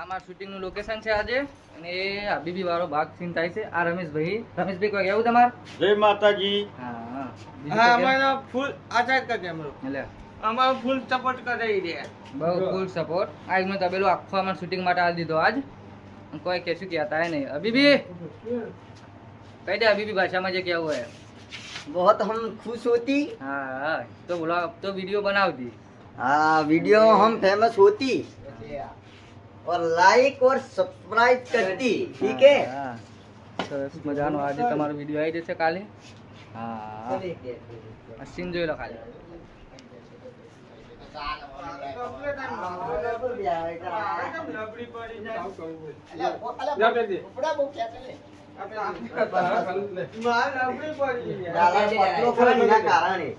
અમાર શૂટિંગ નું લોકેશન છે આજે અને એ હબીબી વાળો ભાગ સીન થાય છે. આ રમેશભાઈ કોઈ કેવું તમાર? જય માતાજી. હા અમારો ફૂલ આઝાદ કા કેમેરો એટલે અમારો ફૂલ સપોર્ટ કરે રે. બહુ ફૂલ સપોર્ટ. આજ મેં તબેલો આખો અમાર શૂટિંગ માટે આલી દીધો આજ. કોઈ કશું કહેતા है नहीं. हबीबी कह दे हबीबी भाषा में जो क्या हुआ है. बहुत हम खुश होती। हाँ तो बोला अब तो वीडियो बनाओ दी. हाँ वीडियो हम फेमस होती और लाइक और सब्सक्राइब करती। ठीक है हाँ, સરસ મજાનો આજે તમારો વિડિયો આવી જશે કાલે. હા સીન જોઈ લો ખાલી. કારણે